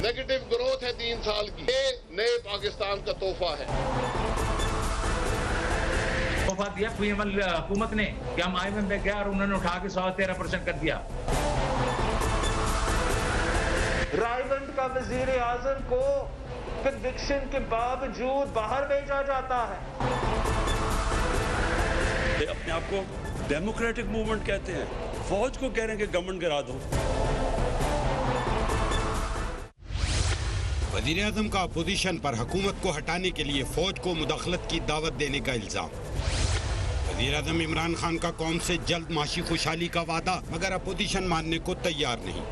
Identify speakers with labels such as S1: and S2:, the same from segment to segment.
S1: Negative growth है 3 साल की, ये नए पाकिस्तान का तोहफा है।
S2: तोहफा दिया हुकूमत ने कि हम IMF में गया और उन्होंने उठा के 13% कर दिया।
S3: रायवंड का वजीर आजम को कन्विक्शन के बावजूद बाहर भेजा जाता है।
S4: अपने आप को डेमोक्रेटिक मूवमेंट कहते हैं, फौज को कह रहे हैं कि गवर्नमेंट गिरा दो।
S5: वजीर आज़म का अपोजिशन पर हुकूमत को हटाने के लिए फौज को मुदाखलत की दावत देने का इल्ज़ाम। वजीर आज़म इमरान खान का कौम से जल्द माशी खुशहाली का वादा, मगर अपोजिशन मानने को तैयार नहीं।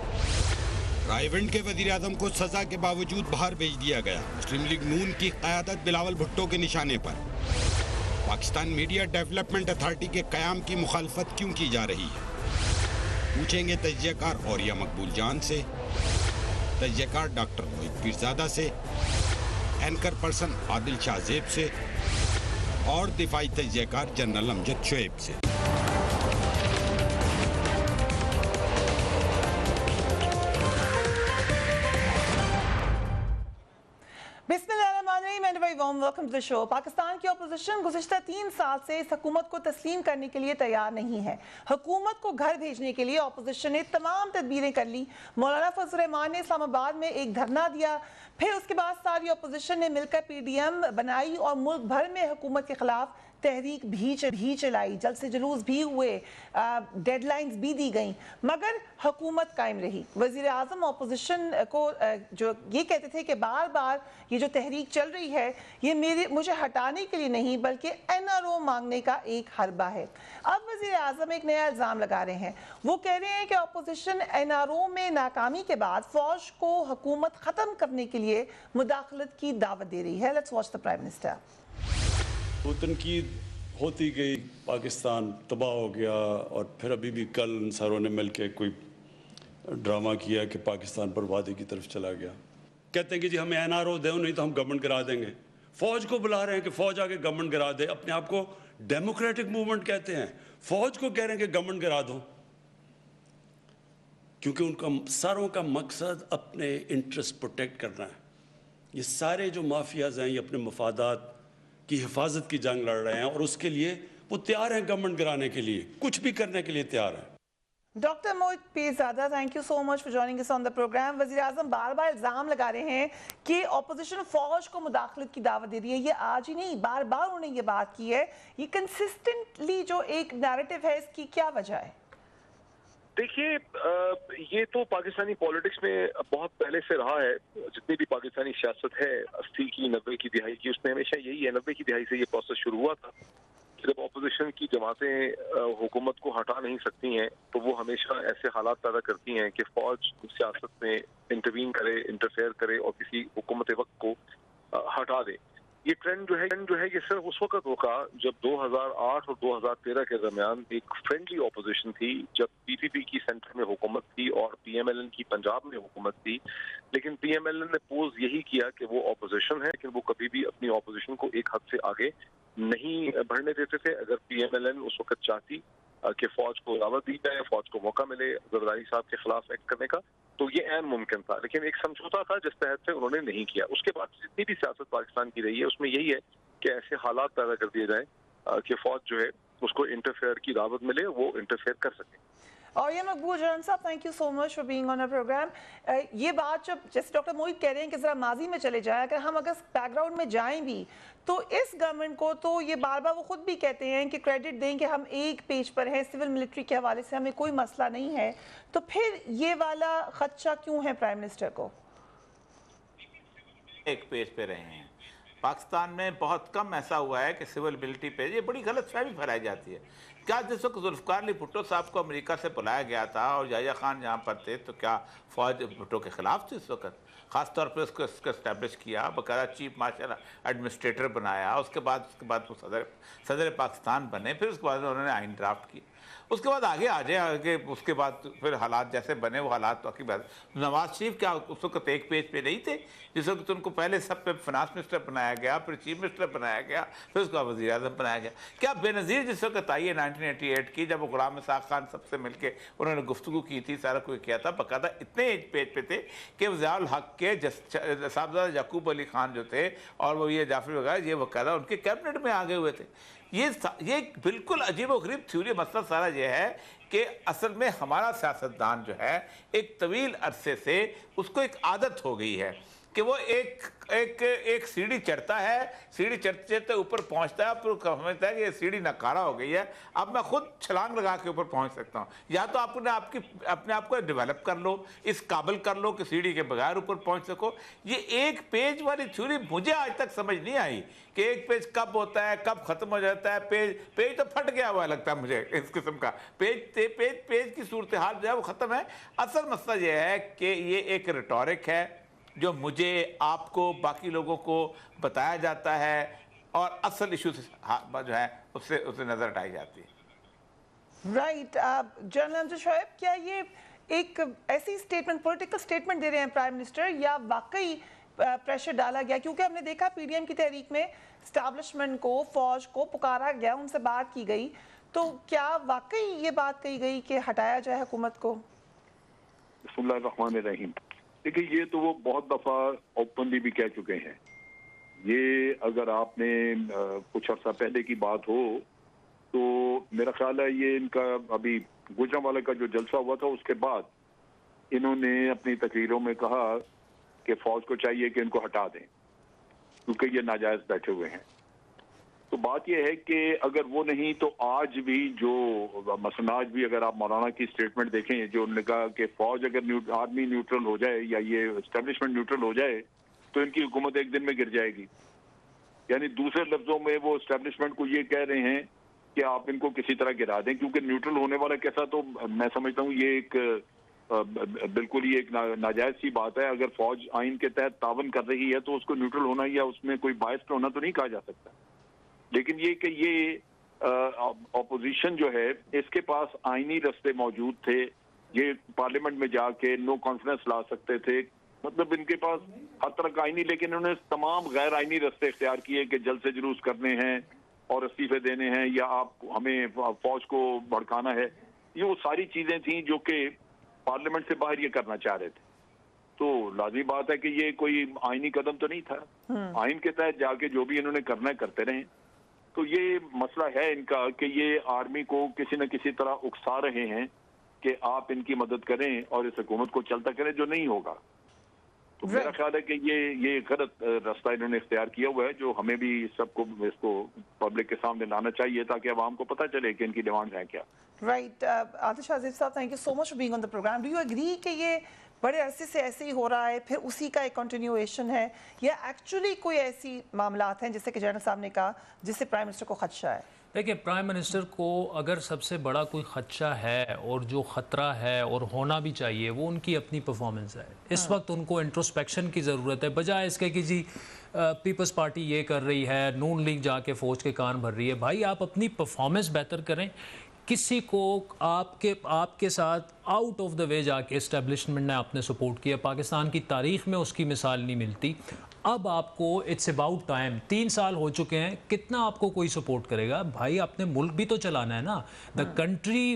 S5: रायवंड के वजीर आज़म को सज़ा के बावजूद बाहर भेज दिया गया। मुस्लिम लीग नून की क़यादत बिलावल भुट्टो के निशाने पर। पाकिस्तान मीडिया डेवलपमेंट अथॉरिटी के क़याम की मुखालफत क्यों की जा रही है, पूछेंगे तज्ज़ियाकार औरिया मकबूल जान से, तज्ज़ियाकार डॉक्टर मोहित पीरज़ादा से, एंकर पर्सन आदिल शाहजेब से और दिफाई तज्ज़ियाकार जनरल अमजद शुएब से।
S6: बिस्मिल्लाहिर्रहमानिर्रहीम and very warm welcome to the show. Pakistan की अपोजिशन गुज़िश्ता 3 साल से इस हुकूमत को तस्लीम करने के लिए तैयार नहीं है। हुकूमत को घर भेजने के लिए अपोजिशन ने तमाम तदबीरें कर ली। मौलाना फजल रहमान ने इस्लामाबाद में एक धरना दिया, फिर उसके बाद सारी अपोजिशन ने मिलकर PDM बनाई और मुल्क भर में हुकूमत के खिलाफ तहरीक भी चलाई, जल्द से जुलूस भी हुए, डेडलाइंस भी दी गई, मगर हुकूमत कायम रही। वज़ीर आज़म अपोजिशन को जो ये कहते थे कि बार बार ये जो तहरीक चल रही है ये मुझे हटाने के लिए नहीं बल्कि NRO मांगने का एक हरबा है। अब वज़ीर आज़म एक नया इल्ज़ाम लगा रहे हैं। वो कह रहे हैं कि अपोजिशन NRO में नाकामी के बाद फ़ौज को हुकूमत ख़त्म करने के लिए मुदाखलत की दावत दे रही है। Let's watch the prime minister.
S4: वो तनकीद होती गई, पाकिस्तान तबाह हो गया, और फिर अभी भी कल इन सारों ने मिल के कोई ड्रामा किया कि पाकिस्तान बर्बादी की तरफ चला गया। कहते हैं कि जी हमें NRO दो, नहीं तो हम गवर्नमेंट गिरा देंगे। फ़ौज को बुला रहे हैं कि फ़ौज आके गवर्नमेंट गिरा दे। अपने आप को डेमोक्रेटिक मूवमेंट कहते हैं, फ़ौज को कह रहे हैं कि गवर्नमेंट गिरा दो, क्योंकि उनका सारों का मकसद अपने इंटरेस्ट प्रोटेक्ट करना है। ये सारे जो माफियाज हैं ये अपने मफादात की हिफाजत की जंग लड़ रहे हैं, और उसके लिए वो तैयार हैं गवर्नमेंट गिराने के लिए, कुछ भी करने के लिए तैयार हैं।
S6: Doctor Mohit Pirzada, thank you so much for joining us on the programme. वज़ीर आज़म बार बार इल्ज़ाम लगा रहे हैं कि अपोजिशन फ़ौज को मुदाखलत की दावत दे रही है। ये आज ही नहीं, बार बार उन्होंने ये बात की है। ये कंसिस्टेंटली जो एक नैरेटिव है, इसकी क्या वजह है?
S7: देखिए, ये तो पाकिस्तानी पॉलिटिक्स में बहुत पहले से रहा है। जितनी भी पाकिस्तानी सियासत है 80 की 90 की दिहाई की, उसमें हमेशा यही है। 90 की दिहाई से ये प्रोसेस शुरू हुआ था। जब अपोजिशन की जमातें हुकूमत को हटा नहीं सकती हैं तो वो हमेशा ऐसे हालात पैदा करती हैं कि फौज सियासत में इंटरवीन करे, इंटरफेयर करे और किसी हुकूमत वक्त को हटा दे। ये ट्रेंड जो है ये सिर्फ उस वक्त रुका जब 2008 और 2013 के दरमियान एक फ्रेंडली ऑपोजिशन थी, जब PPP की सेंटर में हुकूमत थी और PMLN की पंजाब में हुकूमत थी। लेकिन PMLN ने पोज यही किया कि वो ऑपोजिशन है, लेकिन वो कभी भी अपनी ऑपोजिशन को एक हद से आगे नहीं बढ़ने देते थे। अगर PMLN उस वक्त चाहती कि फौज को दावत दी जाए, फौज को मौका मिले जरदारी साहब के खिलाफ एक्ट करने का, तो ये ऐन मुमकिन था। लेकिन एक समझौता था जिस तहत से उन्होंने नहीं किया। उसके बाद जितनी भी सियासत पाकिस्तान की रही है उसमें यही है कि ऐसे हालात पैदा कर दिए जाए कि फौज जो है उसको इंटरफेयर की दावत मिले, वो इंटरफेयर कर सके।
S6: और ये Maqbool Jan sahab, thank you so much for being on a programme. ये बात जब जैसे डॉक्टर मोहित कह रहे हैं कि ज़रा माजी में चले जाए, अगर बैकग्राउंड में जाएं भी तो इस गवर्नमेंट को तो ये बार बार वो खुद भी कहते हैं कि क्रेडिट दें कि हम एक पेज पर हैं, सिविल मिलिट्री के हवाले से हमें कोई मसला नहीं है, तो फिर ये वाला खदशा क्यों है प्राइम मिनिस्टर को?
S8: एक पेज पे रहे हैं। पाकिस्तान में बहुत कम ऐसा हुआ है कि सिविल मिलिट्री पे ये बड़ी गलत फहमी फैलाई जाती है। क्या जिस वक्त जुल्फ़िकार अली भुट्टो साहब को अमेरिका से बुलाया गया था और याहिया खान यहाँ पर थे, तो क्या फ़ौज भुट्टो के ख़िलाफ़ थी? इस वक्त ख़ास तौर पर उसको इस्टेब्लिश किया, बाकायदा चीफ मार्शल एडमिनिस्ट्रेटर बनाया, उसके बाद वो सदर पाकिस्तान बने, फिर उसके बाद उन्होंने आइन ड्राफ्ट की। उसके बाद आगे आ जाए, आगे उसके बाद फिर हालात जैसे बने वो हालात तो की बात। नवाज शरीफ क्या उस वक्त एक पेज पे नहीं थे, जिस वक्त उनको पहले सब पे फाइनेंस मिनिस्टर बनाया गया, फिर चीफ मिनिस्टर बनाया गया, फिर उसके बाद वज़ीर आज़म बनाया गया। क्या बेनज़ीर जिस वक्त आई है 1988 की, जब गुलाम इसाक़ खान सबसे मिलके उन्होंने गुफ्तगू की थी, सारा कुछ किया था, बाकायदा इतने पेज पे थे कि ज़ियाउल हक़ के साहबजादा याकूब अली खान जो थे और वो ये जाफर वगैरह, ये बाकायदा उनके कैबिनेट में आ गए हुए थे। ये बिल्कुल अजीब व गरीब थ्योरी मसला सारा ये है कि असल में हमारा सियासतदान जो है एक तवील अरसे से उसको एक आदत हो गई है कि वो एक सीढ़ी चढ़ता है, सीढ़ी चढ़ते चढ़ते ऊपर पहुंचता है, फिर समझता है कि ये सीढ़ी नकारा हो गई है, अब मैं खुद छलांग लगा के ऊपर पहुंच सकता हूं। या तो अपने आप को डेवलप कर लो, इस काबिल कर लो कि सीढ़ी के बगैर ऊपर पहुंच सको। ये एक पेज वाली थ्योरी मुझे आज तक समझ नहीं आई कि एक पेज कब होता है, कब खत्म हो जाता है। पेज तो फट गया हुआ लगता है मुझे इस किस्म का। पेज की सूरत हाल जो है वो खत्म है। असल मसला ये है कि ये एक रिटोरिक है जो मुझे, आपको, बाकी लोगों को बताया जाता है और असल इशू जो है उससे नजर हटाई जाती है।
S6: राइट। जनरल अमजद शोएब, क्या ये एक ऐसी स्टेटमेंट, पॉलिटिकल स्टेटमेंट दे रहे हैं प्राइम मिनिस्टर, या वाकई प्रेशर डाला गया? क्योंकि हमने देखा पीडीएम की तहरीक में एस्टैब्लिशमेंट को, फौज को पुकारा गया, उनसे बात की गई, तो क्या वाकई ये बात कही गई कि हटाया जाए हुकूमत को?
S9: बिस्मिल्लाहिर्रहमानिर्रहीम। देखिए, ये तो वो बहुत दफ़ा ओपनली भी कह चुके हैं। ये अगर आपने कुछ अर्सा पहले की बात हो तो मेरा ख्याल है ये इनका अभी गुजरांवाला का जो जलसा हुआ था उसके बाद इन्होंने अपनी तकरीरों में कहा कि फौज को चाहिए कि इनको हटा दें क्योंकि ये नाजायज बैठे हुए हैं। तो बात यह है कि अगर वो नहीं तो आज भी जो मसलन आज भी अगर आप मौलाना की स्टेटमेंट देखें जो उन्होंने कहा कि फौज अगर आर्मी न्यूट्रल हो जाए या ये एस्टेब्लिशमेंट न्यूट्रल हो जाए तो इनकी हुकूमत एक दिन में गिर जाएगी। यानी दूसरे लफ्जों में वो एस्टेब्लिशमेंट को ये कह रहे हैं कि आप इनको किसी तरह गिरा दें, क्योंकि न्यूट्रल होने वाला कैसा, तो मैं समझता हूँ ये एक बिल्कुल ही एक नाजायज सी बात है। अगर फौज आइन के तहत तावन कर रही है तो उसको न्यूट्रल होना या उसमें कोई बायस्ड होना तो नहीं कहा जा सकता। लेकिन ये कि ये अपोजिशन जो है इसके पास आईनी रास्ते मौजूद थे, ये पार्लियामेंट में जाके नो कॉन्फिडेंस ला सकते थे, मतलब इनके पास हर तरह का आईनी, लेकिन उन्होंने तमाम गैर आईनी रास्ते इख्तियार किए कि जल्द से जुलूस करने हैं और इस्तीफे देने हैं या आप हमें फौज को भड़काना है। ये वो सारी चीजें थी जो कि पार्लियामेंट से बाहर ये करना चाह रहे थे। तो लाजमी बात है कि ये कोई आईनी कदम तो नहीं था। आइन के तहत जाके जो भी इन्होंने करना है करते रहे। तो ये मसला है इनका कि ये आर्मी को किसी न किसी तरह उकसा रहे हैं कि आप इनकी मदद करें और इस हुकूमत को चलता करें, जो नहीं होगा। तो मेरा ख्याल है कि ये गलत रास्ता इन्होंने इख्तियार किया हुआ है, जो हमें भी सबको इसको पब्लिक के सामने लाना चाहिए ताकि आवाम को पता चले कि इनकी डिमांड है क्या।
S6: Right. Atish Aziz sahab, thank you so much for being on the programme. Do you agree कि ये बड़े अरसे से ऐसे ही हो रहा है, फिर उसी का एक कंटिन्यूएशन है, या एक्चुअली कोई ऐसी मामलात हैं जैसे कि जनरल साहब ने कहा जिससे प्राइम मिनिस्टर को खदशा है?
S10: देखिए, प्राइम मिनिस्टर को अगर सबसे बड़ा कोई खदशा है और जो ख़तरा है और होना भी चाहिए वो उनकी अपनी परफॉर्मेंस है। इस वक्त उनको इंट्रोस्पेक्शन की ज़रूरत है, बजाय इसके कि जी पीपल्स पार्टी ये कर रही है, नून लीग जाके फ़ौज के कान भर रही है। भाई, आप अपनी परफॉर्मेंस बेहतर करें। किसी को आपके साथ आउट ऑफ द वे जाके इस्टेब्लिशमेंट ने आपने सपोर्ट किया, पाकिस्तान की तारीख़ में उसकी मिसाल नहीं मिलती। अब आपको इट्स अबाउट टाइम, 3 साल हो चुके हैं, कितना आपको कोई सपोर्ट करेगा? भाई, आपने मुल्क भी तो चलाना है ना। The country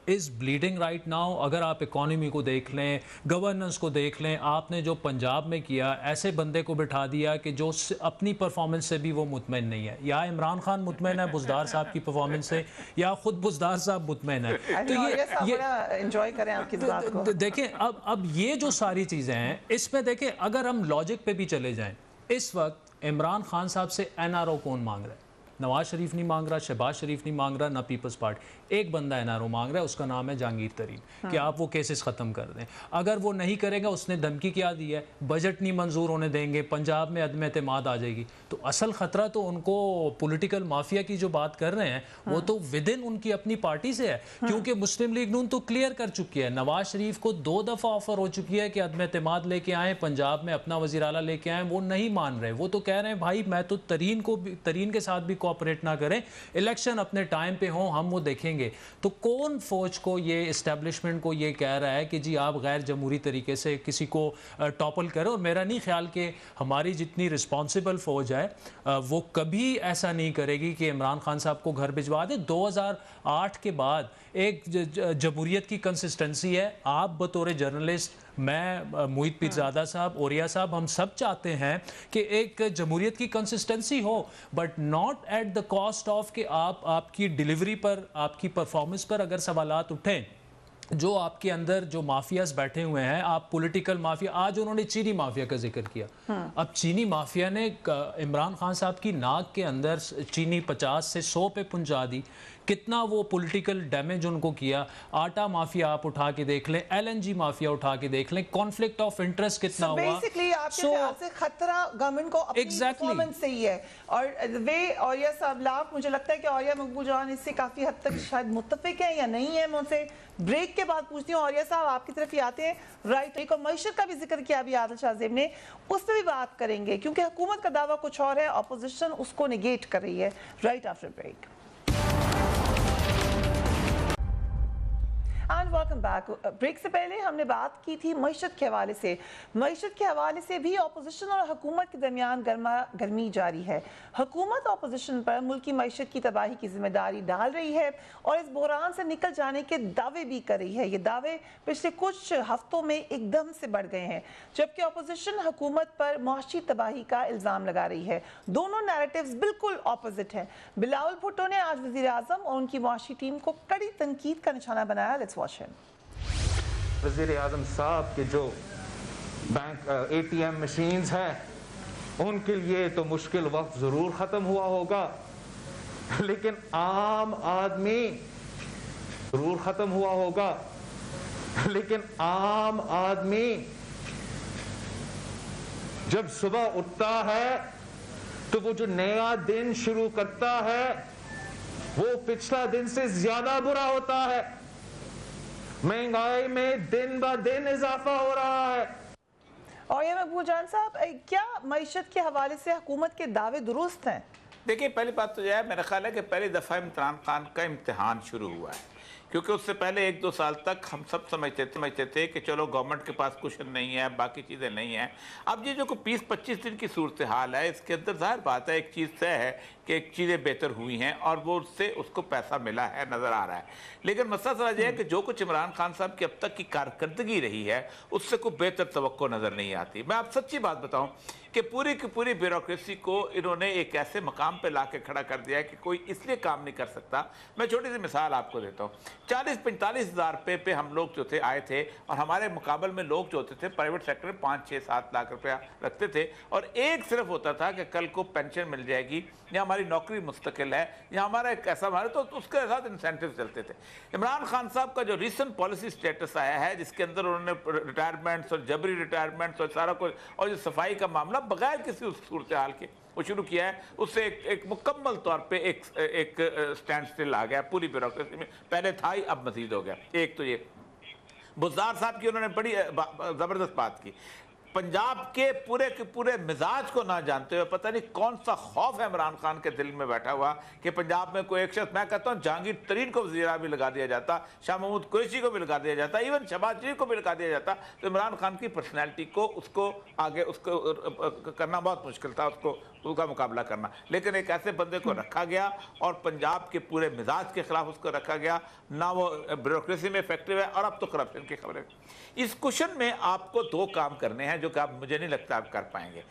S10: is bleeding right now. अगर आप इकॉनमी को देख लें, गवर्नेंस को देख लें, आपने जो पंजाब में किया, ऐसे बंदे को बिठा दिया कि जो अपनी परफॉर्मेंस से भी वो मुतमईन नहीं है। या इमरान खान मुतमईन है बुज़दार साहब की परफॉर्मेंस से, या खुद बुज़दार साहब मुतमईन है। तो ये एंजॉय करें आपकी बात को। देखें, अब ये जो सारी चीज़ें हैं, इसमें देखें, अगर हम लॉजिक पे भी चले जाएं, इस वक्त इमरान खान साहब से एनआरओ कौन मांग रहा है? नवाज शरीफ नहीं मांग रहा, शहबाज शरीफ नहीं मांग रहा, ना पीपल्स पार्टी। एक बंदा एनआरओ मांग रहा है, उसका नाम है जहांगीर तरीन, कि आप वो केसेस ख़त्म कर दें। अगर वो नहीं करेगा, उसने धमकी क्या दी है, बजट नहीं मंजूर होने देंगे, पंजाब में अदम एतमाद आ जाएगी। तो असल ख़तरा तो उनको पॉलिटिकल माफिया की जो बात कर रहे हैं वो तो विद इन उनकी अपनी पार्टी से है, क्योंकि मुस्लिम लीग नून तो क्लियर कर चुकी है। नवाज शरीफ को 2 दफ़ा ऑफर हो चुकी है कि अदम एतमाद लेके आए, पंजाब में अपना वज़ीर आला लेके आए, वो नहीं मान रहे। वो तो कह रहे हैं भाई मैं तो तरीन के साथ भी कोऑपरेट ना करें, इलेक्शन अपने टाइम पे हों, हम वो देखेंगे। तो कौन फौज को, ये इस्टेब्लिशमेंट को ये कह रहा है कि जी आप गैर जमहूरी तरीके से किसी को टॉपल करें? और मेरा नहीं ख्याल कि हमारी जितनी रिस्पॉन्सिबल फौज है वो कभी ऐसा नहीं करेगी कि इमरान खान साहब को घर भिजवा दे। 2008 के बाद एक जमहूरियत की कंसिस्टेंसी है। आप बतौर जर्नलिस्ट, मैं, मोहित पीरजादा साहब, ओरिया साहब, हम सब चाहते हैं कि एक जमहूरियत की कंसिस्टेंसी हो, but not at the cost of कि आपकी डिलीवरी पर, आपकी परफॉर्मेंस पर अगर सवालात उठें। जो आपके अंदर जो माफियाज बैठे हुए हैं, आप पॉलिटिकल माफिया, आज उन्होंने चीनी माफिया का जिक्र किया। अब चीनी माफिया ने इमरान खान साहब की नाक के अंदर चीनी 50 से 100 पे पहुंचा दी। कितना वो पॉलिटिकल डैमेज उनको किया। आटा माफिया आप उठा के देख लें, LNG माफिया उठा के देख लें, कॉन्फ्लिक्ट ऑफ इंटरेस्ट कितना हुआ।
S6: बेसिकली आपके ख्याल से खतरा गवर्नमेंट को अपनी परफॉर्मेंस से ही है। और वे औरिया साहब लाभ, मुझे लगता है कि औरिया मकबूल जवान इससे काफी हद तक शायद मुत्तफिक है या नहीं है। मैं उनसे ब्रेक के बाद पूछती हूँ। औरिया साहब आपकी तरफ ही आते हैं। राइट, एक मईशत का भी जिक्र किया अभी आदिल शाह ज़ेब ने, उस पर भी बात करेंगे क्योंकि हुकूमत का दावा कुछ और है, अपोजिशन उसको निगेट कर रही है। Right after break. And welcome back. Break से पहले हमने बात की थी मईशत के हवाले से। मईशत के हवाले से भी अपोजिशन और हुकूमत के दरमियान गर्मी जारी है। हुकूमत अपोजिशन पर मुल्क की मईशत की तबाही की जिम्मेदारी डाल रही है और इस बहरान से निकल जाने के दावे भी कर रही है। ये दावे पिछले कुछ हफ्तों में एकदम से बढ़ गए हैं, जबकि अपोजिशन हुकूमत पर मुआशी तबाही का इल्ज़ाम लगा रही है। दोनों नैरेटिव्स बिल्कुल ऑपोजिट हैं। बिलावल भुट्टो ने आज वज़ीर आज़म और उनकी मुआशी टीम को कड़ी तनकीद का निशाना बनाया। Let's watch him.
S3: वज़ीर आज़म साहब के जो बैंक ATM मशीन्स हैं, उनके लिए तो मुश्किल वक्त ज़रूर ख़त्म हुआ होगा, लेकिन आम आदमी ज़रूर ख़त्म हुआ होगा। लेकिन आम आदमी जब सुबह उठता है तो वो जो नया दिन शुरू करता है वो पिछला दिन से ज्यादा बुरा होता है। महंगाई में दिन ब दिन इजाफा हो रहा है।
S6: और ये मकबूल जान साहब, क्या मईशत के हवाले से हुकूमत के दावे दुरुस्त हैं?
S8: देखिए, पहली बात तो यह है, मेरा ख्याल है कि पहली दफ़ा इमरान खान का इम्तिहान शुरू हुआ है, क्योंकि उससे पहले 1-2 साल तक हम सब समझते थे कि चलो गवर्नमेंट के पास कुछ नहीं है, बाकी चीज़ें नहीं हैं। अब ये जो 20-25 दिन की सूरत हाल है, इसके अंदर ज़ाहिर बात है, एक चीज़ तय है कि एक चीज़ें बेहतर हुई हैं और वो उससे उसको पैसा मिला है, नज़र आ रहा है। लेकिन मसला सारा यह है कि जो कुछ इमरान खान साहब की अब तक की कारकर्दगी रही है, उससे कोई बेहतर तवक्को नज़र नहीं आती। मैं आप सच्ची बात बताऊँ कि पूरी की पूरी ब्यूरोक्रेसी को इन्होंने एक ऐसे मकाम पे ला के खड़ा कर दिया है कि कोई इसलिए काम नहीं कर सकता। मैं छोटी सी मिसाल आपको देता हूँ। 40-45 हज़ार रुपये पे हम लोग जो थे आए थे, और हमारे मुकाबले में लोग जो होते थे प्राइवेट सेक्टर में 5-6-7 लाख रुपया रखते थे, और एक सिर्फ होता था कि कल को पेंशन मिल जाएगी या हमारी नौकरी मुस्तकिल है या हमारा एक ऐसा हमारे, तो उसके साथ इंसेंटिव चलते थे। इमरान खान साहब का जो रिसेंट पॉलिसी स्टेटस आया है, जिसके अंदर उन्होंने रिटायरमेंट्स और जबरी रिटायरमेंट्स और सारा कुछ, और जो सफाई का मामला बगैर किसी सूरत हाल के वो शुरू किया है, उससे एक मुकम्मल तौर पे एक स्टैंड स्टिल आ गया पूरी ब्यूरोक्रेसी में। पहले था ही, अब मजीद हो गया। एक तो ये बुज़दार साहब की उन्होंने बड़ी ज़बरदस्त बात की। पंजाब के पूरे मिजाज को ना जानते हुए, पता नहीं कौन सा खौफ है इमरान खान के दिल में बैठा हुआ कि पंजाब में कोई एक शख्स, मैं कहता हूँ जहांगीर तरीन को वज़ीर भी लगा दिया जाता, शाह महमूद कुरैशी को भी लगा दिया जाता, इवन शहबाज शरीफ को भी लगा दिया जाता, तो इमरान खान की पर्सनैलिटी को उसको आगे उसको करना बहुत मुश्किल था, उसका मुकाबला करना। लेकिन एक ऐसे बंदे को रखा गया और पंजाब के पूरे मिजाज के खिलाफ उसको रखा गया, ना वो ब्यूरोक्रेसी में इफेक्टिव है, और अब तो करप्शन की खबरें। इस क्वेश्चन में आपको 2 काम करने हैं जो कि आप, मुझे नहीं लगता आप कर पाएंगे।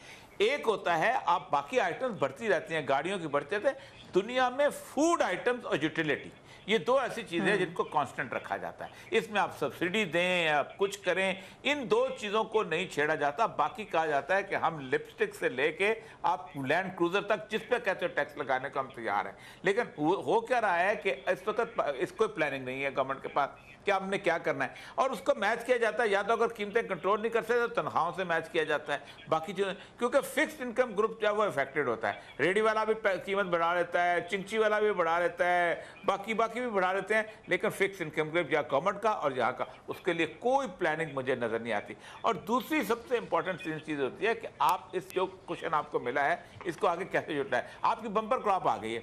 S8: एक होता है, आप बाकी आइटम्स बढ़ती रहती हैं, गाड़ियों की बढ़ती रहती है, दुनिया में फूड आइटम्स और यूटिलिटी, ये 2 ऐसी चीज़ें हैं जिनको कांस्टेंट रखा जाता है। इसमें आप सब्सिडी दें या कुछ करें, इन 2 चीज़ों को नहीं छेड़ा जाता। बाकी कहा जाता है कि हम लिपस्टिक से लेके आप लैंड क्रूजर तक जिस पे कहते हो टैक्स लगाने को हम तैयार हैं। लेकिन हो क्या रहा है कि इस वक्त इस कोई प्लानिंग नहीं है गवर्नमेंट के पास کہ ہم نے کیا کرنا ہے، اور اس کو میچ کیا جاتا ہے یا تو اگر قیمتیں کنٹرول نہیں کر سکتے تو تنخواہوں سے میچ کیا جاتا ہے، باقی چیزیں، کیونکہ فکسڈ انکم گروپ جو ہے وہ افیکٹڈ ہوتا ہے، ریڈی والا بھی قیمت بڑھا لیتا ہے، چنگچی والا بھی بڑھا لیتا ہے، باقی بھی بڑھا لیتے ہیں، لیکن فکس انکم گروپ یا گورنمنٹ کا اور یہاں کا اس کے لیے کوئی پلاننگ مجھے نظر نہیں آتی۔ اور دوسری سب سے امپورٹنٹ چیز ہوتی ہے کہ آپ اس جو کوشن آپ کو ملا ہے اس کو آگے کیسے جڑنا ہے۔ آپ کی بمپر کراپ آ گئی ہے،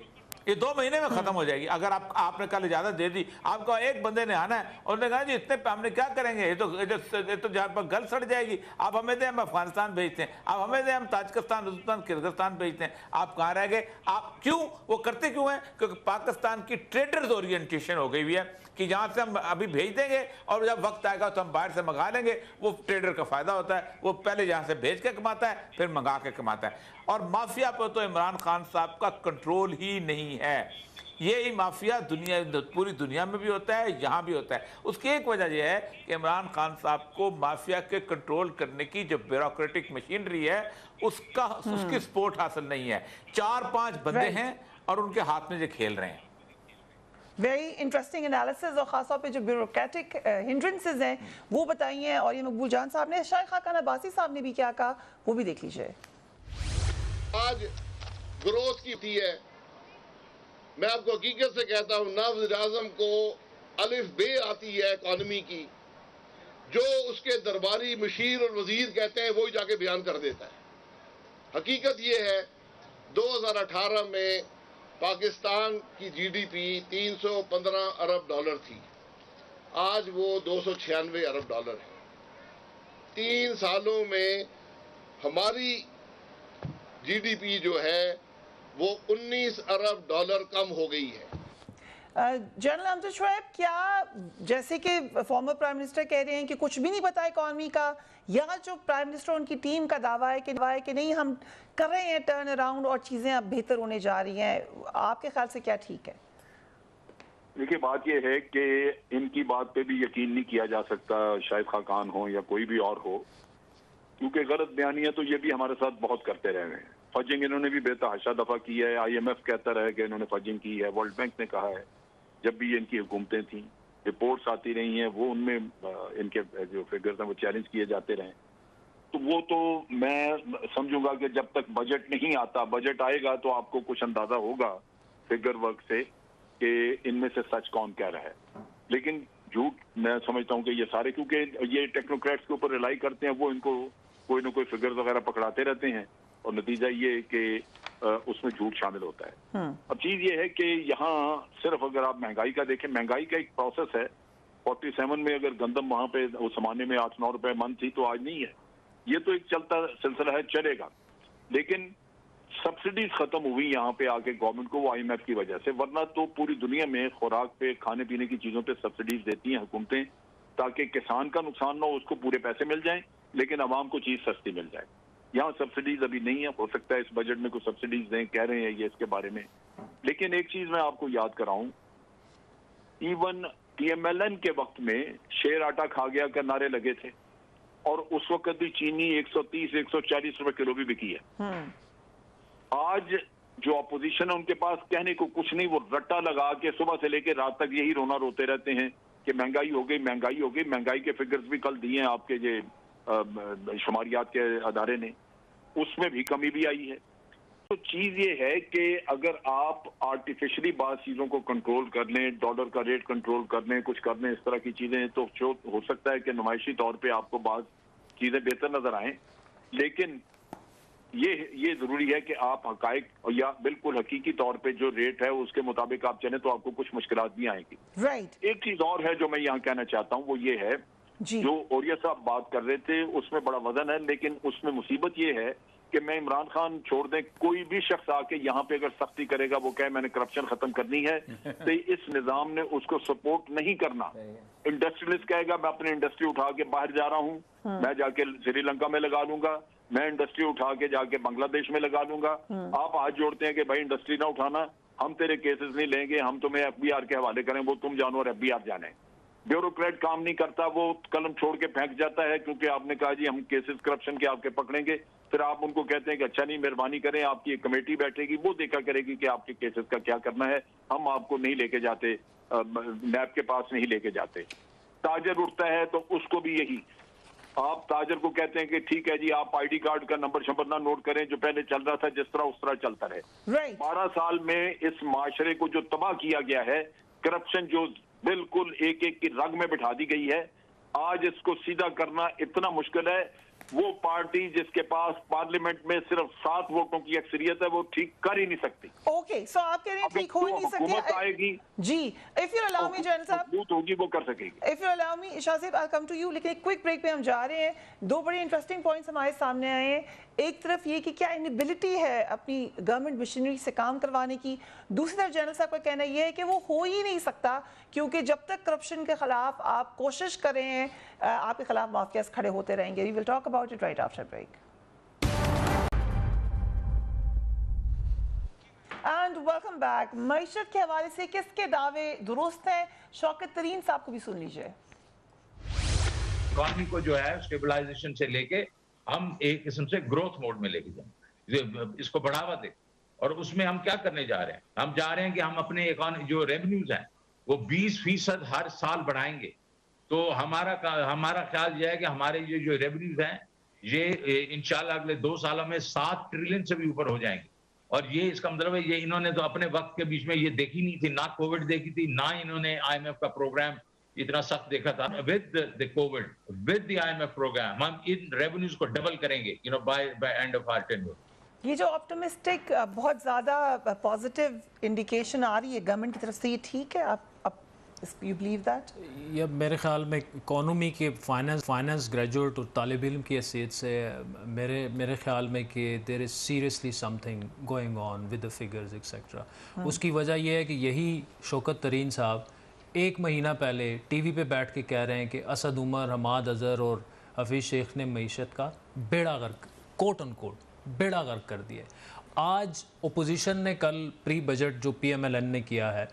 S8: یہ 2 مہینے میں ختم ہو جائے گی، اگر آپ نے کل اجازت دے دی، آپ کو ایک بندے نے آنا ہے اور نے کہا جی اتنے ہم نے کیا کریں گے، یہ تو جہاں پر گل سڑ جائے گی، آپ ہمیں دیں ہم افغانستان بھیجتے ہیں، آپ ہمیں دیں ہم تاجکستان، ازبکستان، کرغزستان بھیجتے ہیں، آپ کہاں رہ گئے؟ آپ کیوں وہ کرتے کیوں ہیں؟ کیونکہ پاکستان کی ٹریڈرز اورینٹیشن ہو گئی ہوئی ہے کہ جہاں سے ہم ابھی بھیج دیں گے اور جب وقت آئے گا تو ہم باہر سے منگا لیں گے، وہ ٹریڈر کا فائدہ ہوتا ہے، وہ پہلے یہاں سے بھیج کے کماتا ہے پھر منگا کے کماتا ہے۔ اور مافیا پر تو عمران خان صاحب کا کنٹرول ہی نہیں ہے، یہی مافیا پوری دنیا میں بھی ہوتا ہے، یہاں بھی ہوتا ہے۔ اس کی ایک وجہ یہ ہے کہ عمران خان صاحب کو مافیا کے کنٹرول کرنے کی جو بیوروکریٹک مشینری ہے اس کی سپورٹ حاصل نہیں ہے، 4-5 بندے ہیں اور ان کے ہاتھ میں یہ کھیل رہے ہیں۔
S6: ویری انٹرسٹنگ انالیسز، اور خاص طور پہ جو بیوروکریٹک ہنڈرنسز ہیں وہ بتائی ہیں، اور یہ مقبول جان صاحب نے، شاہ خاقان عباسی صاحب نے بھی کیا کہا وہ بھی دیکھ لیجئے۔
S1: آج گروتھ کی تھی ہے، میں آپ کو حقیقت سے کہتا ہوں، نہ وزیر اعظم کو الف بے آتی ہے اکانومی کی، جو اس کے درباری مشیر اور وزیر کہتے ہیں وہی جا کے بیان کر دیتا ہے۔ حقیقت یہ ہے 2018 میں پاکستان کی جی ڈی پی 315 ارب ڈالر تھی، آج وہ 296 ارب ڈالر ہے۔ 3 سالوں میں ہماری جی ڈی پی جو ہے وہ 19 ارب ڈالر کم ہو گئی ہے۔
S6: جنرل امجد شعیب، کیا جیسے کہ فارمر پرائم منسٹر کہہ رہے ہیں کہ کچھ بھی نہیں پتا اکانومی کا، یا جو پرائم منسٹر ان کی ٹیم کا دعویٰ ہے کہ نہیں ہم کر رہے ہیں ٹرن اراؤنڈ اور چیزیں اب بہتر ہونے جا رہی ہیں، آپ کے خیال سے کیا ٹھیک ہے؟
S9: دیکھیے بات یہ ہے کہ ان کی بات پہ بھی یقین نہیں کیا جا سکتا، شاہد خاقان ہو یا کوئی بھی اور ہو، کیونکہ غلط بیانی ہے تو یہ بھی ہمارے ساتھ بہت کرتے رہے ہیں۔ فجنگ انہوں نے بھی بے تحاشا دفعہ کی ہے، آئی ایم ایف کہتا رہا ہے کہ انہوں نے فجنگ کی ہے، ورلڈ بینک نے کہا ہے، جب بھی ان کی حکومتیں تھیں رپورٹس آتی رہی ہیں، وہ ان میں ان کے جو فگرز ہیں وہ چیلنج کیے جاتے رہے، تو وہ تو میں سمجھوں گا کہ جب تک بجٹ نہیں آتا، بجٹ آئے گا تو آپ کو کچھ اندازہ ہوگا فگر ورک سے کہ ان میں سے سچ کون کہہ رہا ہے۔ لیکن جھوٹ میں سمجھتا ہوں کہ یہ سارے، کیونکہ یہ ٹیکنوکریٹس کے اوپر ریلائی کرتے ہیں، وہ ان کو کوئی نہ کوئی فگرز وغیرہ پکڑاتے رہتے ہیں، اور نتیجہ یہ کہ اس میں جھوٹ شامل ہوتا ہے۔ اب چیز یہ ہے کہ یہاں صرف اگر آپ مہنگائی کا دیکھیں، مہنگائی کا ایک پروسیس ہے۔ 47 میں اگر گندم وہاں پہ اس زمانے میں 8-9 روپے من تھی تو آج نہیں ہے، یہ تو ایک چلتا سلسلہ ہے، چلے گا۔ لیکن سبسڈیز ختم ہوئی یہاں پہ آ کے گورنمنٹ کو، وہ آئی ایم ایف کی وجہ سے، ورنہ تو پوری دنیا میں خوراک پہ، کھانے پینے کی چیزوں پہ سبسڈیز دیتی ہیں حکومتیں تاکہ کسان کا نقصان نہ ہو، اس کو پورے پیسے مل جائیں لیکن عوام کو چیز سستی مل جائے۔ یہاں سبسڈیز ابھی نہیں ہے، ہو سکتا ہے اس بجٹ میں کوئی سبسڈیز دیں، کہہ رہے ہیں یہ اس کے بارے میں۔ لیکن ایک چیز میں آپ کو یاد کراؤں، even T M L N کے وقت میں شیر آٹا کھا گیا کا نعرے لگے تھے، اور اس وقت بھی چینی 130-140 روپے کلو بھی بکی ہے۔ آج جو اپوزیشن ہے ان کے پاس کہنے کو کچھ نہیں، وہ رٹا لگا کے صبح سے لے کے رات تک یہی رونا روتے رہتے ہیں کہ مہنگائی ہو گئی، مہنگائی ہو گئی۔ مہنگائی کے فگرز بھی کل دیے ہیں آپ کے شماریات کے ادارے نے، اس میں بھی کمی بھی آئی ہے۔ تو چیز یہ ہے کہ اگر آپ آرٹیفیشلی بعض چیزوں کو کنٹرول کر لیں، ڈالر کا ریٹ کنٹرول کر لیں، کچھ کر لیں اس طرح کی چیزیں، تو ہو سکتا ہے کہ نمائشی طور پہ آپ کو بعض چیزیں بہتر نظر آئیں، لیکن یہ ضروری ہے کہ آپ حقائق یا بالکل حقیقی طور پہ جو ریٹ ہے اس کے مطابق آپ چلیں تو آپ کو کچھ مشکلات بھی آئیں گی۔ ایک چیز اور ہے جو میں یہاں کہنا چاہتا ہوں، وہ یہ ہے جو اوریا صاحب بات کر رہے تھے، اس میں بڑا وزن ہے، لیکن اس میں مصیبت یہ ہے کہ میں عمران خان چھوڑ دیں، کوئی بھی شخص آ کے یہاں پہ اگر سختی کرے گا، وہ کہے میں نے کرپشن ختم کرنی ہے، تو اس نظام نے اس کو سپورٹ نہیں کرنا۔ انڈسٹریلسٹ کہے گا میں اپنی انڈسٹری اٹھا کے باہر جا رہا ہوں، میں جا کے سری لنکا میں لگا لوں گا، میں انڈسٹری اٹھا کے جا کے بنگلہ دیش میں لگا لوں گا۔ آپ ہاتھ جوڑتے ہیں کہ بھائی انڈسٹری نہ اٹھانا، ہم تیرے کیسز نہیں لیں گے، ہم تمہیں ایف بی آر کے حوالے کریں، وہ تم جانو اور ایف بی آر جانے۔ بیوروکریٹ کام نہیں کرتا، وہ قلم چھوڑ کے پھینک جاتا ہے، کیونکہ آپ نے کہا جی ہم کیسز کرپشن کے آپ کے پکڑیں گے، پھر آپ ان کو کہتے ہیں کہ اچھا نہیں، مہربانی کریں، آپ کی ایک کمیٹی بیٹھے گی، وہ دیکھا کرے گی کہ آپ کے کیسز کا کیا کرنا ہے، ہم آپ کو نہیں لے کے جاتے، نیب کے پاس نہیں لے کے جاتے۔ تاجر اٹھتا ہے تو اس کو بھی یہی. آپ تاجر کو کہتے ہیں کہ ٹھیک ہے جی آپ آئی ڈی کارڈ کا نمبر شمبر نہ نوٹ کریں, جو پہلے چل رہا تھا جس طرح اس طرح چلتا رہے. 12 سال میں اس معاشرے کو جو تباہ کیا گیا ہے, کرپشن جو بالکل ایک ایک کی رگ میں بٹھا دی گئی ہے, آج اس کو سیدھا کرنا اتنا مشکل ہے. وہ پارٹی جس کے پاس پارلیمنٹ میں صرف 7 ووٹوں کی اکثریت ہے وہ ٹھیک کر ہی نہیں سکتی.
S6: اوکے, سو آپ کہہ رہے ہیں ٹھیک ہو ہی نہیں سکتی.
S9: حکومت آئے گی
S6: جی, if you allow me general صاحب,
S9: حکومت ہوگی وہ کر سکے گی.
S6: اف یو الاؤ می شاہ صاحب, آئی کم ٹو یو. لیکن ایک کوئک بریک پہ ہم جا رہے ہیں. 2 بڑے انٹرسٹنگ پوائنٹس ہمارے سامنے آئے ہیں. ایک طرف یہ کہ کیا انیبلٹی ہے اپنی گورنمنٹ مشینری سے کام کروانے کی, دوسری طرف جنرل صاحب کا کہنا یہ ہے کہ وہ ہو ہی نہیں سکتا کیونکہ جب تک کرپشن کے خلاف آپ کوشش کریں ہیں آپ کے خلاف مافیاز کھڑے ہوتے رہیں گے. We will talk about it right after break. And welcome back. معیشت کے حوالے سے کس کے دعوے درست ہیں, شوکت ترین صاحب کو بھی سن لیجئے.
S2: اکانومی کو جو ہے اسٹیبلائزیشن سے لے کے ہم ایک قسم سے گروتھ موڈ میں لے کے جائیں, اس کو بڑھاوا دیں. اور اس میں ہم کیا کرنے جا رہے ہیں, ہم جا رہے ہیں کہ ہم اپنے جو ریونیوز ہیں وہ 20% ہر سال بڑھائیں گے. تو ہمارا خیال یہ ہے کہ ہمارے یہ جو ریونیوز ہیں یہ انشاءاللہ اگلے 2 سالوں میں 7 ٹریلین سے بھی اوپر ہو جائیں گے. اور یہ اس کا مطلب ہے یہ انہوں نے تو اپنے وقت کے بیچ میں یہ دیکھی نہیں تھی, نہ کووڈ دیکھی تھی, نہ انہوں نے آئی ایم ایف کا پروگرام اتنا سخت دیکھا تھا. With the Covid, with the I M F programme ہم ان ریونیوز کو ڈبل کریں گے by end of our tenure.
S6: یہ جو آپٹمسٹک بہت زیادہ پازیٹیو انڈیکیشن آ رہی ہے گورنمنٹ کی طرف سے, یہ ٹھیک ہے؟ آپ you believe that?
S10: یہ میرے خیال میں اکانومی کے فائنانس گریجویٹ اور طالب علم کی حیثیت سے میرے خیال میں کہ there is seriously something going on with the figures etc. اس کی وجہ یہ ہے کہ یہی شوکت ترین صاحب 1 مہینہ پہلے ٹی وی پہ بیٹھ کے کہہ رہے ہیں کہ اسد عمر, حماد اظہر اور حفیظ شیخ نے معیشت کا بیڑا غرق, کوٹ ان کوٹ بیڑا غرق کر دیا. آج اپوزیشن نے کل پری بجٹ جو پی ایم ایل این نے کیا ہے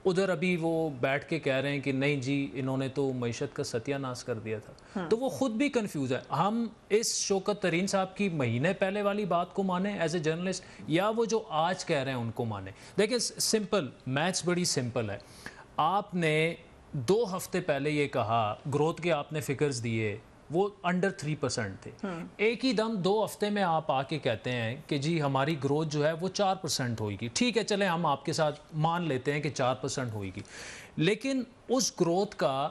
S10: ادھر ابھی وہ بیٹھ کے کہہ رہے ہیں کہ نہیں جی انہوں نے تو معیشت کا ستیہ ناش کر دیا تھا. تو وہ خود بھی کنفیوز ہے. ہم اس شوکت ترین صاحب کی مہینے پہلے والی بات کو مانیں ایز اے جرنلسٹ, یا وہ جو آج کہہ رہے ہیں ان کو مانیں؟ دیکھیں سمپل میتھس بڑی سمپل ہے. آپ نے 2 ہفتے پہلے یہ کہا, گروتھ کے آپ نے فگرز دیے وہ انڈر 3% تھے. ایک ہی دم 2 ہفتے میں آپ آ کے کہتے ہیں کہ جی ہماری گروتھ جو ہے وہ 4% ہوئے گی. ٹھیک ہے چلیں ہم آپ کے ساتھ مان لیتے ہیں کہ 4% ہوئے گی, لیکن اس گروتھ کا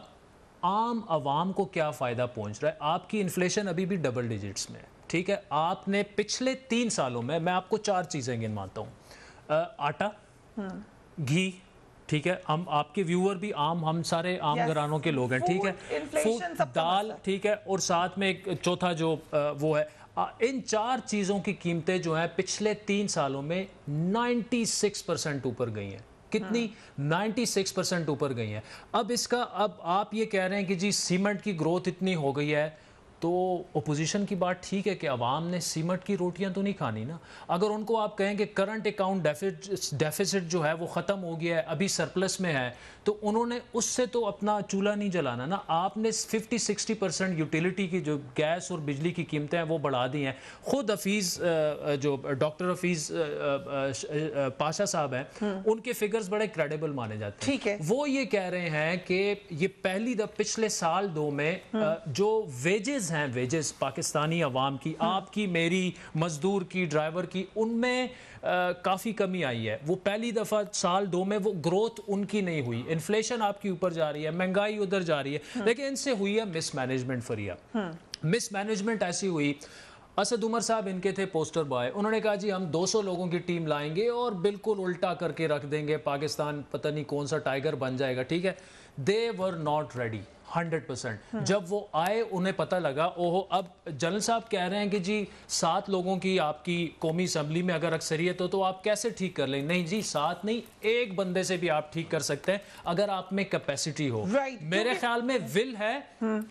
S10: عام عوام کو کیا فائدہ پہنچ رہا ہے؟ آپ کی انفلیشن ابھی بھی ڈبل ڈیجٹس میں ہے. ٹھیک ہے, آپ نے پچھلے 3 سالوں میں آپ کو 4 چیزیں گنواتا ہوں. آٹا, گھی, ٹھیک ہے, ہم آپ کے ویور بھی ہم سارے عام گھرانوں کے لوگ ہیں, ٹھیک ہے, فوڈ, دال, ٹھیک ہے, اور ساتھ میں ایک چوتھا جو وہ ہے. ان 4 چیزوں کی قیمتیں جو ہیں پچھلے 3 سالوں میں 96% اوپر گئی ہیں. کتنی؟ 96% اوپر گئی ہیں. اب آپ یہ کہہ رہے ہیں کہ جی سیمنٹ کی گروتھ اتنی ہو گئی ہے, تو اپوزیشن کی بات ٹھیک ہے کہ عوام نے سیمنٹ کی روٹیاں تو نہیں کھانی نا. اگر ان کو آپ کہیں کہ کرنٹ اکاؤنٹ ڈیفیسٹ جو ہے وہ ختم ہو گیا ہے, ابھی سرپلس میں ہے, تو انہوں نے اس سے تو اپنا چولہا نہیں جلانا نا. آپ نے 50-60% یوٹیلیٹی کی جو گیس اور بجلی کی قیمتیں ہیں وہ بڑھا دی ہیں. خود حفیظ جو ڈاکٹر حفیظ پاشا صاحب ہیں ان کے فگرز بڑے کریڈیبل مانے جاتے ہیں. وہ یہ کہہ رہے ہیں کہ یہ پہلی دفعہ پچھلے سال 2 میں جو ویجز ہیں, ویجز پاکستانی عوام کی, آپ کی, میری, مزدور کی, ڈرائیور کی, ان میں کافی کمی آئی ہے. وہ پہلی دفعہ سال 2 میں وہ گروتھ ان کی نہیں ہوئی. انفلیشن آپ کی اوپر جا رہی ہے, مہنگائی ادھر جا رہی ہے, لیکن ان سے ہوئی ہے مس مینجمنٹ. فریہ مس مینجمنٹ ایسی ہوئی, اسد عمر صاحب ان کے تھے پوسٹر بوائے, انہوں نے کہا جی ہم 200 لوگوں کی ٹیم لائیں گے اور بالکل الٹا کر کے رکھ دیں گے, پاکستان پتہ نہیں کون سا ٹائیگر بن جائے گا. ٹھیک ہے, they were not ready 100%. جب وہ آئے انہیں پتہ لگا اوہو, اب جنرل صاحب کہہ رہے ہیں کہ جی 7 لوگوں کی آپ کی قومی اسمبلی میں اگر اکثریت ہو تو آپ کیسے ٹھیک کر لیں؟ نہیں جی 7 نہیں, 1 بندے سے بھی آپ ٹھیک کر سکتے ہیں اگر آپ میں کیپیسٹی ہو. میرے خیال میں ول ہے,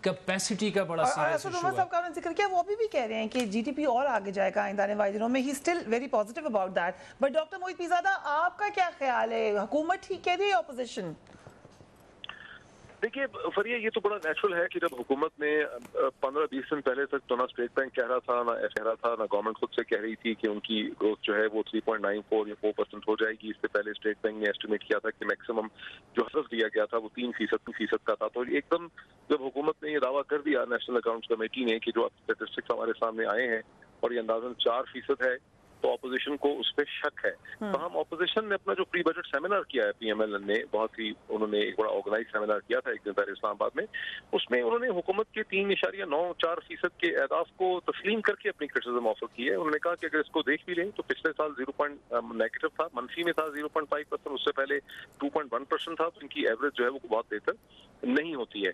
S10: کیپیسٹی کا بڑا سیریس ایشو ہے.
S6: صاحب کا ذکر کیا, وہ ابھی بھی کہہ رہے ہیں کہ جی ڈی پی اور آگے جائے گا آئندہ آنے والے دنوں میں. He still very positive about that. But doctor Mohit Pirzada آپ کا کیا خیال ہے, حکومت ٹھیک کہہ رہی ہے, اپوزیشن؟
S7: देखिए फरिया, ये तो बड़ा नेचुरल है कि जब हुकूमत ने 15-20 दिन पहले तक तो ना स्टेट बैंक कह रहा था, ना कह रहा था, ना गवर्नमेंट खुद से कह रही थी कि उनकी ग्रोथ जो है वो 3.94 या 4% हो जाएगी। इससे पहले स्टेट बैंक ने एस्टिमेट किया था कि मैक्सिमम जो हसफ दिया गया था वो 3% का था। तो एकदम जब हुकूमत ने ये दावा कर दिया नेशनल अकाउंट्स कमेटी ने कि जो स्टेटिस्टिक्स हमारे सामने आए हैं और ये अंदाजन 4% है, तो ऑपोजिशन को उस पर शक है। तो हम ऑपोजिशन ने अपना जो प्री बजट सेमिनार किया है पीएमएल ने, बहुत ही उन्होंने एक बड़ा ऑर्गेनाइज सेमिनार किया था एक दिन पहले इस्लामाबाद में, उसमें उन्होंने हुकूमत के 3.94% के एहदाफ को तस्लीम करके अपनी क्रिटिसिज्म ऑफर की है। उन्होंने कहा कि अगर इसको देख भी लें तो पिछले साल नेगेटिव था, मनफी में था 0.5%, उससे पहले 2.1% था, तो इनकी एवरेज जो है वो बहुत बेहतर नहीं होती है।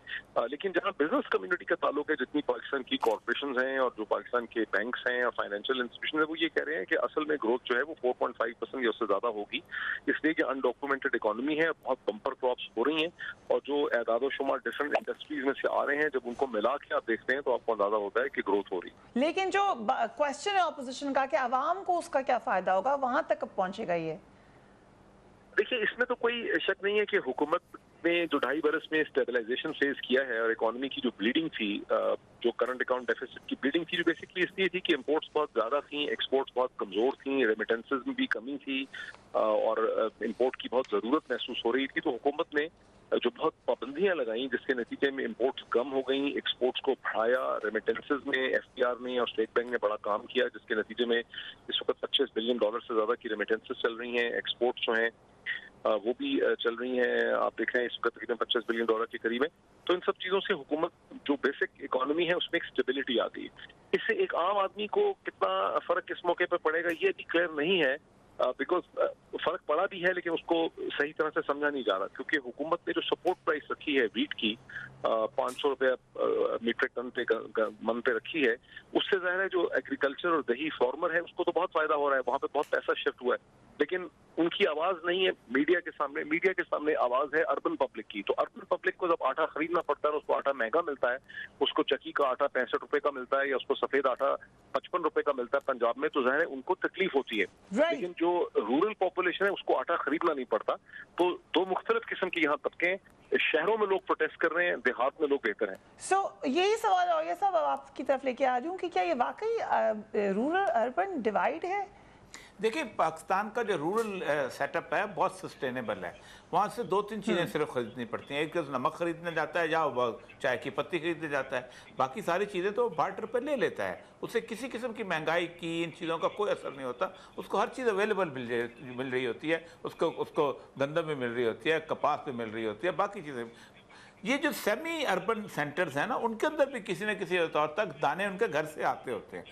S7: लेकिन जहाँ बिजनेस कम्युनिटी का ताल्लुक है, जितनी पाकिस्तान की कॉर्पोरेशंस हैं और जो पाकिस्तान के बैंक्स हैं या फाइनेंशियल इंस्टीट्यूशन है, वो ये कह रहे हैं कि असल में ग्रोथ जो है वो 4.5% या उससे ज्यादा होगी, इसलिए कि अनडॉक्यूमेंटेड इकोनॉमी है, बहुत बम्पर क्रॉप्स हो रही हैं और जो एदादो शुमार डिफरेंट इंडस्ट्रीज में से आ रहे हैं, जब उनको मिला के आप देखते हैं तो आपको अंदाजा होता है कि ग्रोथ हो रही है।
S6: लेकिन जो क्वेश्चन है ऑपोजिशन का कि आवाम को उसका क्या फायदा होगा, वहां तक कब पहुंचेगा ये?
S7: देखिए, इसमें तो कोई शक नहीं है कि हुकूमत ने जो 2.5 बरस में स्टेबलाइजेशन फेस किया है और इकोनॉमी की जो ब्लीडिंग थी, जो करंट अकाउंट डेफिसिट की ब्लीडिंग थी, जो बेसिकली इसलिए थी कि इंपोर्ट्स बहुत ज़्यादा थी, एक्सपोर्ट्स बहुत कमज़ोर थी, रेमिटेंसेस में भी कमी थी और इंपोर्ट की बहुत ज़रूरत महसूस हो रही थी। तो हुकूमत ने जो बहुत पाबंदियां लगाई, जिसके नतीजे में इंपोर्ट्स कम हो गई, एक्सपोर्ट्स को बढ़ाया, रेमिटेंसेस में एफटीआर ने और स्टेट बैंक ने बड़ा काम किया, जिसके नतीजे में इस वक्त $25 बिलियन से ज़्यादा की रेमिटेंसेस चल रही हैं। एक्सपोर्ट्स जो हैं वो भी चल रही हैं, आप देख रहे हैं इस वक्त तकरीबन $25 बिलियन के करीब है। तो इन सब चीज़ों से हुकूमत जो बेसिक इकोनॉमी है उसमें एक स्टेबिलिटी आ गई। इससे एक आम आदमी को कितना फ़र्क इस मौके पर पड़ेगा ये भी क्लियर नहीं है, बिकॉज फर्क पड़ा भी है लेकिन उसको सही तरह से समझा नहीं जा रहा, क्योंकि हुकूमत ने जो सपोर्ट प्राइस रखी है वीट की 500 रुपया मीट्रिक टन पे मन पे रखी है, उससे ज़ाहिर है जो एग्रीकल्चर और दही फार्मर है उसको तो बहुत फायदा हो रहा है, वहाँ पे बहुत पैसा शिफ्ट हुआ है, लेकिन उनकी आवाज नहीं है मीडिया के सामने। मीडिया के सामने आवाज है अर्बन पब्लिक की। तो अर्बन पब्लिक को जब आटा खरीदना पड़ता है, उसको आटा महंगा मिलता है, उसको चक्की का आटा 65 रुपए का मिलता है या उसको सफेद आटा 55 रुपए का मिलता है पंजाब में, तो ज़ाहिर है उनको तकलीफ होती है। लेकिन जो रूरल पॉपुलेशन है उसको आटा खरीदना नहीं पड़ता। तो दो मुख्तलिफ किस्म के यहाँ तबके, शहरों में लोग प्रोटेस्ट कर रहे हैं, देहात में लोग बेहतर हैं।
S6: यही सवाल और ये सब आपकी तरफ लेके आ रही हूँ कि क्या ये वाकई रूरल अर्बन डिवाइड है?
S8: देखिए, पाकिस्तान का जो रूरल सेटअप है बहुत सस्टेनेबल है। वहाँ से 2-3 चीज़ें सिर्फ खरीदनी पड़ती हैं। एक नमक खरीदने जाता है या चाय की पत्ती खरीदने जाता है, बाकी सारी चीज़ें तो बार्टर पर ले लेता है। उससे किसी किस्म की महंगाई की इन चीज़ों का कोई असर नहीं होता। उसको हर चीज़ अवेलेबल मिल रही होती है, उसको गंदम भी मिल रही होती है, कपास भी मिल रही होती है, बाकी चीज़ें। ये जो सेमी अर्बन सेंटर्स हैं ना, उनके अंदर भी किसी न किसी तौर तक दाने उनके घर से आते होते हैं।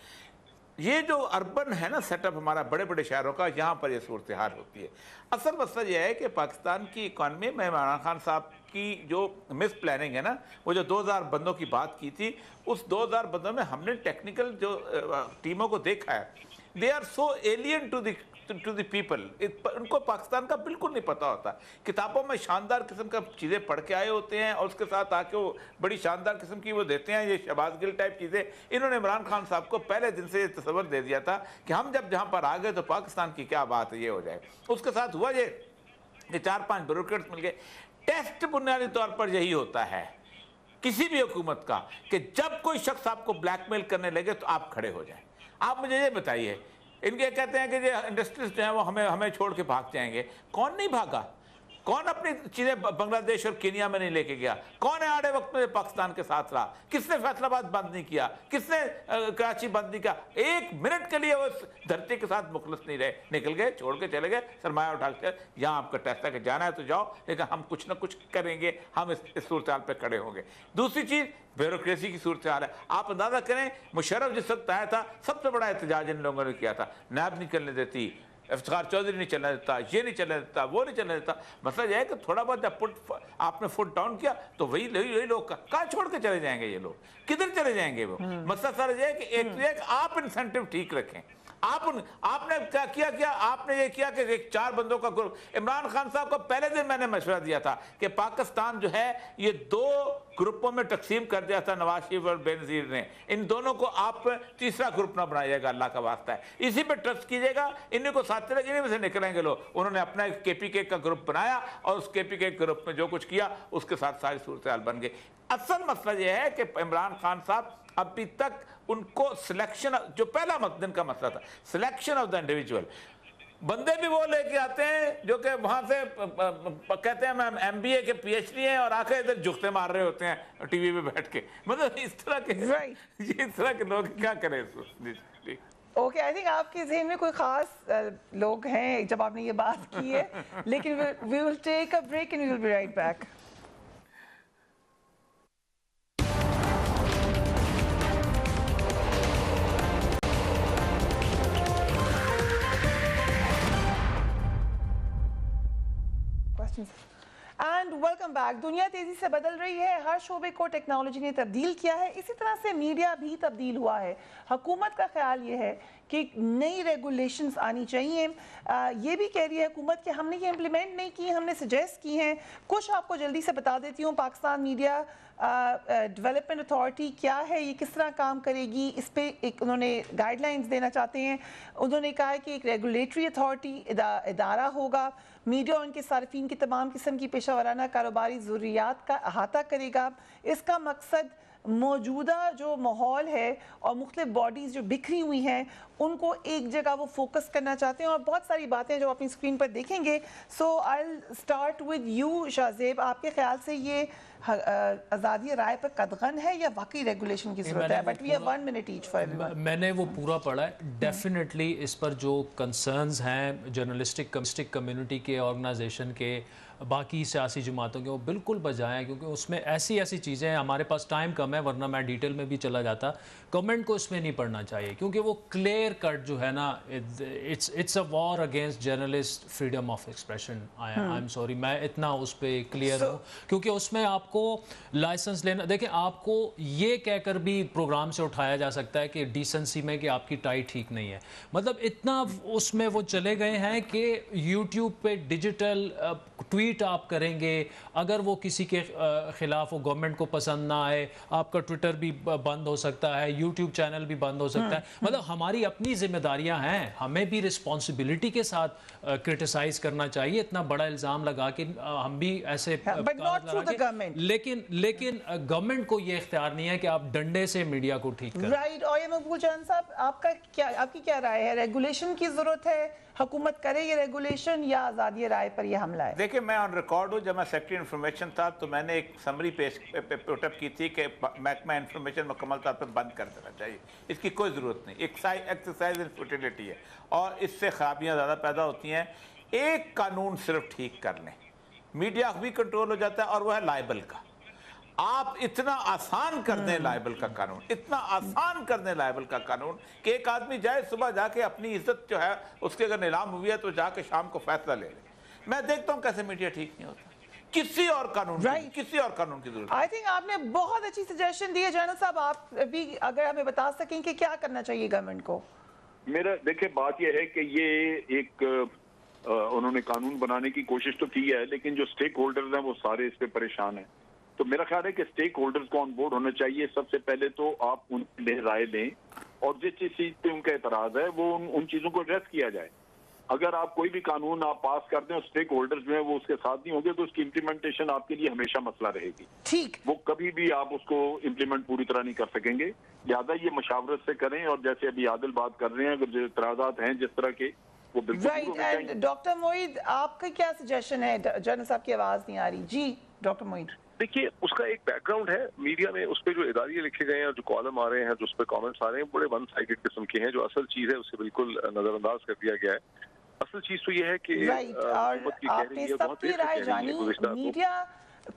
S8: ये जो अर्बन है ना सेटअप हमारा बड़े बड़े शहरों का, यहाँ पर ये सूरत हाल होती है। असल मसला यह है कि पाकिस्तान की इकॉनमी में इमरान खान साहब की जो मिस प्लानिंग है ना, वो जो 2000 बंदों की बात की थी, उस 2000 बंदों में हमने टेक्निकल जो टीमों को देखा है, they are so alien to the people. उनको पाकिस्तान का बिल्कुल नहीं पता होता। किताबों में शानदार किस्म का चीज़ें पढ़ के आए होते हैं और उसके साथ आके वो बड़ी शानदार किस्म की वो देते हैं, ये शहबाज गिल टाइप चीज़ें। इन्होंने इमरान खान साहब को पहले दिन से तस्वर दे दिया था कि हम जब जहाँ पर आ गए तो पाकिस्तान की क्या बात है, ये हो जाए। उसके साथ हुआ ये 4-5 ब्यूरोक्रेट्स मिल गए। टेस्ट बुनियादी तौर पर यही होता है किसी भी हुकूमत का कि जब कोई शख्स आपको ब्लैकमेल करने लगे तो आप खड़े हो जाएं। आप मुझे ये बताइए, इनके कहते हैं कि ये इंडस्ट्रीज जो हैं वो हमें छोड़ के भाग जाएंगे। कौन नहीं भागा? कौन अपनी चीज़ें बांग्लादेश और केनिया में नहीं लेके गया? कौन है आड़े वक्त में पाकिस्तान के साथ रहा? किसने फैसलाबाद बंद नहीं किया? किसने कराची बंद नहीं किया? 1 मिनट के लिए वो धरती के साथ मुखलस नहीं रहे, निकल गए, छोड़ के चले गए, सरमाया उठा के यहाँ आपका टेस्ट है कि जाना है तो जाओ, लेकिन हम कुछ ना कुछ करेंगे, हम इस सूरत हाल पर खड़े होंगे। दूसरी चीज़ ब्यूरोक्रेसी की सूरत हाल है। आप अंदाजा करें, मुशर्रफ जिस वक्त आया था आपसे बड़ा एहतजाज इन लोगों ने किया था, नैब नहीं करने देती, इफ्तिखार चौधरी नहीं चलने देता, ये नहीं चलने देता, वो नहीं चलने देता। मसला यह है कि थोड़ा बहुत जब आपने फुट डाउन किया तो वही लोग कहाँ छोड़ के चले जाएंगे? ये लोग किधर चले जाएंगे? वो मसला सारा यह है कि एक आप इंसेंटिव ठीक रखें। आपने क्या किया आपने ये किया कि एक 4 बंदों का ग्रुप, इमरान खान साहब को पहले दिन मैंने मशवरा दिया था कि पाकिस्तान जो है ये 2 ग्रुपों में तकसीम कर दिया था नवाज शरीफ और बेनजीर ने, इन दोनों को आप तीसरा ग्रुप ना बनाइएगा, अल्लाह का वास्ता है, इसी पे ट्रस्ट कीजिएगा, इन्हीं को साथ चलेगा, इन्हीं में से निकलेंगे लोग। उन्होंने अपना एक KPK का ग्रुप बनाया और उस KPK ग्रुप में जो कुछ किया उसके साथ सारी सूरत हाल बन गई। असल मसला यह है कि इमरान खान साहब अभी तक उनको सिलेक्शन, जो पहला दिन का मसला था, सिलेक्शन ऑफ द इंडिविजुअल, बंदे भी वो लेके आते हैं जो कि वहां से कहते हैं मैं MBA के PhD हैं और आके इधर जुगते मार रहे होते हैं टीवी पे बैठ के, मतलब इस तरह के इस तरह के लोग क्या करें।
S6: ओके, आई थिंक आपके ज़हन में कोई ख़ास लोग हैं जब आपने ये बात की है, लेकिन we will take a break and we will be right back. And welcome back. दुनिया तेजी से बदल रही है, हर शोबे को टेक्नोलॉजी ने तब्दील किया है, इसी तरह से मीडिया भी तब्दील हुआ है। हुकूमत का ख्याल ये है कि नई रेगुलेशंस आनी चाहिए। ये भी कह रही है हुकूमत कि हमने ये इम्प्लीमेंट नहीं की, हमने सजेस्ट की हैं। कुछ आपको जल्दी से बता देती हूँ। पाकिस्तान मीडिया डेवलपमेंट अथॉरिटी क्या है, ये किस तरह काम करेगी, इस पे एक उन्होंने गाइडलाइंस देना चाहते हैं। उन्होंने कहा है कि एक रेगुलेटरी अथॉरिटी इदारा होगा, मीडिया और उनके सार्फिन की तमाम किस्म की पेशा वराना कारोबारी ज़रूरियात का अहाता करेगा। इसका मकसद मौजूदा जो माहौल है और मुख्तलिफ बॉडीज़ जो बिखरी हुई हैं उनको एक जगह वो फोकस करना चाहते हैं, और बहुत सारी बातें जो अपनी स्क्रीन पर देखेंगे। So I will start with you Shahzeb, आपके ख्याल से ये आज़ादी राय पर कदगन है या वाकई रेगुलेशन की जरूरत है? But we have 1 minute each for everyone.
S10: मैंने वो पूरा पढ़ा है। डेफिनेटली इस पर जो कंसर्न्स हैं जर्नलिस्टिक कम्युनिटी के, ऑर्गेनाइजेशन के, बाकी सियासी जमातों के, वो बिल्कुल बजाय हैं, क्योंकि उसमें ऐसी चीज़ें हैं। हमारे पास टाइम कम है, वरना मैं डिटेल में भी चला जाता। गवर्नमेंट को इसमें नहीं पढ़ना चाहिए, क्योंकि वो क्लियर कट जो है ना, it's a war against journalist freedom of expression. I am sorry, मैं इतना उस पर क्लियर हूँ, क्योंकि उसमें आपको लाइसेंस लेना, देखें, आपको ये कहकर भी प्रोग्राम से उठाया जा सकता है कि डिसेंसी में कि आपकी टाई ठीक नहीं है। मतलब इतना उसमें वो चले गए हैं कि यूट्यूब पे डिजिटल ट्वीट आप करेंगे, अगर वो किसी के खिलाफ वो गवर्नमेंट को पसंद ना आए, आपका ट्विटर भी बंद हो सकता है, यूट्यूब चैनल भी बंद हो सकता है। मतलब हमारी अपनी जिम्मेदारियां हैं, हमें भी रिस्पॉन्सिबिलिटी के साथ क्रिटिसाइज करना चाहिए। इतना बड़ा इल्ज़ाम लगा कि हम भी ऐसे लेकिन गवर्नमेंट को ये इख्तियार नहीं है कि आप डंडे से मीडिया को ठीक करें।
S6: राइट। और ये मकबूल जान साहब, आपकी क्या राय है? रेगुलेशन की जरूरत है, हुकूमत करे ये रेगुलेशन, या आज़ादी राय पर ये हमला है?
S8: देखिए, मैं ऑन रिकॉर्ड हूँ, जब मैं सेक्रेटरी इन्फॉर्मेशन था तो मैंने एक समरी पेश पुटअप की थी कि महकमा इन्फॉर्मेशन मुकम्मल तौर पर बंद कर देना चाहिए, इसकी कोई ज़रूरत नहीं, एक्सरसाइज इन फुटिलिटी है और इससे खराबियाँ ज़्यादा पैदा होती हैं। एक कानून सिर्फ ठीक कर लें, मीडिया भी कंट्रोल हो जाता है, और वो है लाइबल का। आप इतना आसान कर दें लाइबल का कानून, इतना आसान कर दें लाइबल का कानून कि एक आदमी जाए सुबह जाके अपनी इज्जत जो है उसकी अगर नीलाम हुई है तो जाके शाम को फैसला ले ले। मैं देखता हूँ कैसे मीडिया ठीक नहीं होता, किसी और कानून किसी और कानून की जरूरत।
S6: आई थिंक आपने बहुत अच्छी सजेशन दी है जनरल साहब, आप भी अगर हमें बता सकें कि क्या करना चाहिए गवर्नमेंट को।
S9: मेरा देखिए बात यह है कि ये एक उन्होंने कानून बनाने की कोशिश तो की है, लेकिन जो स्टेक होल्डर्स हैं वो सारे इस पे परेशान हैं। तो मेरा ख्याल है कि स्टेक होल्डर्स को ऑन बोर्ड होने चाहिए। सबसे पहले तो आप उनसे राय लें और जिस चीज पे उनका एतराज है वो उन चीजों को एड्रेस किया जाए। अगर आप कोई भी कानून आप पास कर दें और स्टेक होल्डर्स जो है वो उसके साथ नहीं होंगे तो उसकी इम्प्लीमेंटेशन आपके लिए हमेशा मसला रहेगी।
S6: ठीक,
S9: वो कभी भी आप उसको इम्प्लीमेंट पूरी तरह नहीं कर सकेंगे। लिहाजा ये मशावरत से करें, और जैसे अभी आदिल बात कर रहे हैं, अगर जो एतराजात हैं जिस तरह के, वो बिल्कुल।
S6: राइट। एंड डॉक्टर मोईद, आपका क्या सजेशन है? जनरल साहब की आवाज नहीं आ रही। जी डॉक्टर मोईद।
S7: देखिए, उसका एक बैकग्राउंड है मीडिया में, उस पर जो इदारे लिखे गए हैं और जो कॉलम आ रहे हैं, जो उस पर कॉमेंट्स आ रहे हैं, बड़े वन साइडेड किस्म के हैं। जो असल चीज है उसे बिल्कुल नजरअंदाज कर दिया गया है। असल चीज तो ये है कि
S6: आपने सबकी राय जानी। मीडिया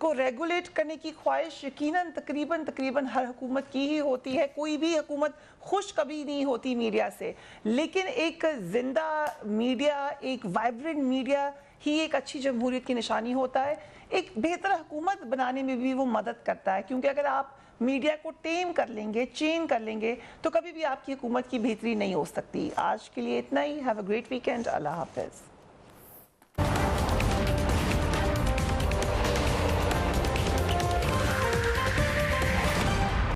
S6: को रेगुलेट करने की ख्वाहिश यकीनन तकरीबन हर हुकूमत की ही होती है, कोई भी हुकूमत खुश कभी नहीं होती मीडिया से, लेकिन एक जिंदा मीडिया, एक वाइब्रेंट मीडिया ही एक अच्छी जमहूरियत की निशानी होता है। एक बेहतर हुकूमत बनाने में भी वो मदद करता है, क्योंकि अगर आप میڈیا کو ٹیم کر لیں گے, چین کر لیں گے, تو کبھی بھی آپ کی حکومت کی بہتری نہیں ہو سکتی. آج کے لیے اتنا ہی. Have a great weekend. اللہ حافظ.